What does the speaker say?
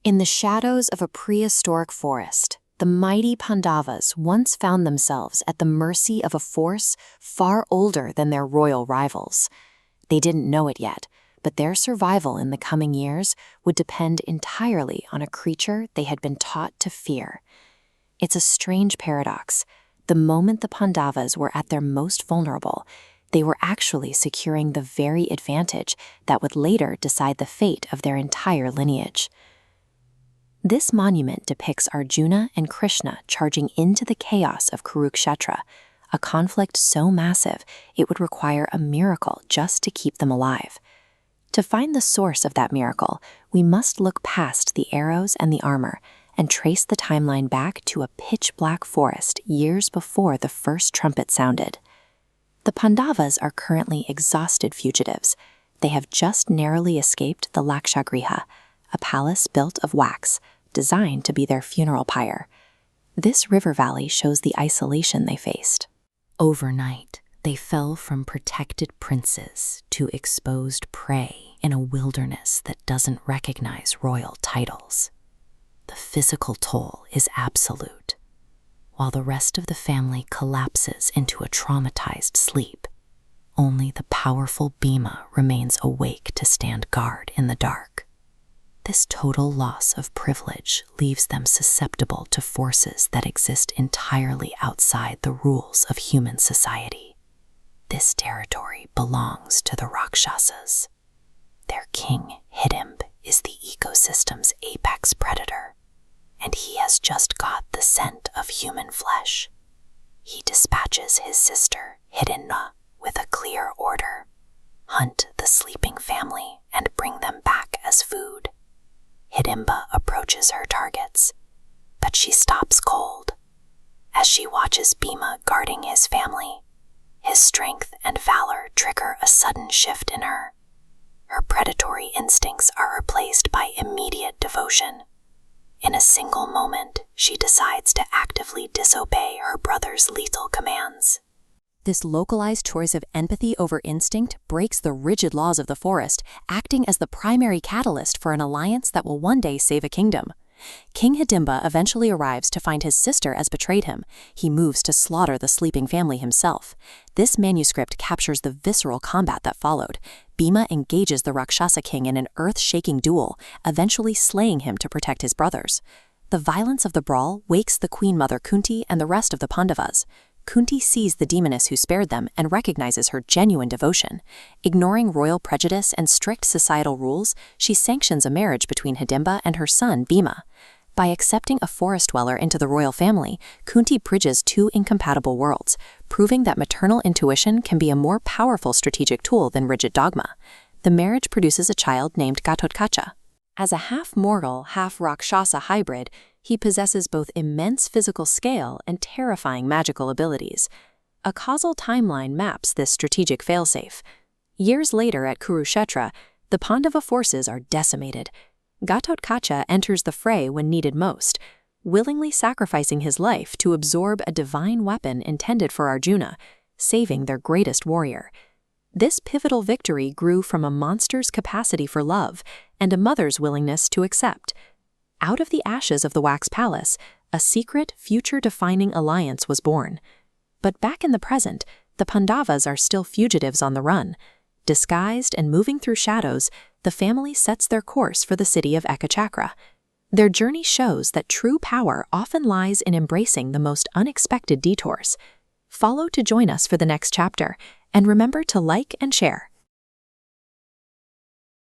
In the shadows of a prehistoric forest, the mighty Pandavas once found themselves at the mercy of a force far older than their royal rivals. They didn't know it yet, but their survival in the coming years would depend entirely on a creature they had been taught to fear. It's a strange paradox. The moment the Pandavas were at their most vulnerable, they were actually securing the very advantage that would later decide the fate of their entire lineage. This monument depicts Arjuna and Krishna charging into the chaos of Kurukshetra, a conflict so massive it would require a miracle just to keep them alive. To find the source of that miracle, we must look past the arrows and the armor and trace the timeline back to a pitch-black forest years before the first trumpet sounded. The Pandavas are currently exhausted fugitives. They have just narrowly escaped the Lakshagriha, a palace built of wax, designed to be their funeral pyre. This river valley shows the isolation they faced. Overnight, they fell from protected princes to exposed prey in a wilderness that doesn't recognize royal titles. The physical toll is absolute. While the rest of the family collapses into a traumatized sleep, only the powerful Bhima remains awake to stand guard in the dark. This total loss of privilege leaves them susceptible to forces that exist entirely outside the rules of human society. This territory belongs to the Rakshasas. Their king, Hidimba, is the ecosystem's apex predator, and he has just got the scent of human flesh. He dispatches his sister, Hidimba, with a clear order: hunt the sleeping family and bring them back as food. Hidimba approaches her targets, but she stops cold. As she watches Bhima guarding his family, his strength and valor trigger a sudden shift in her. Her predatory instincts are replaced by immediate devotion. In a single moment, she decides to actively disobey her brother's lethal commands. This localized choice of empathy over instinct breaks the rigid laws of the forest, acting as the primary catalyst for an alliance that will one day save a kingdom. King Hidimba eventually arrives to find his sister has betrayed him. He moves to slaughter the sleeping family himself. This manuscript captures the visceral combat that followed. Bhima engages the Rakshasa king in an earth-shaking duel, eventually slaying him to protect his brothers. The violence of the brawl wakes the queen mother Kunti and the rest of the Pandavas. Kunti sees the demoness who spared them and recognizes her genuine devotion. Ignoring royal prejudice and strict societal rules, she sanctions a marriage between Hidimba and her son Bhima. By accepting a forest dweller into the royal family, Kunti bridges two incompatible worlds, proving that maternal intuition can be a more powerful strategic tool than rigid dogma. The marriage produces a child named Ghatotkacha. As a half-mortal, half-rakshasa hybrid, he possesses both immense physical scale and terrifying magical abilities. A causal timeline maps this strategic failsafe. Years later at Kurukshetra, the Pandava forces are decimated. Ghatotkacha enters the fray when needed most, willingly sacrificing his life to absorb a divine weapon intended for Arjuna, saving their greatest warrior. This pivotal victory grew from a monster's capacity for love and a mother's willingness to accept. Out of the ashes of the Wax Palace, a secret, future-defining alliance was born. But back in the present, the Pandavas are still fugitives on the run. Disguised and moving through shadows, the family sets their course for the city of Ekachakra. Their journey shows that true power often lies in embracing the most unexpected detours. Follow to join us for the next chapter, and remember to like and share.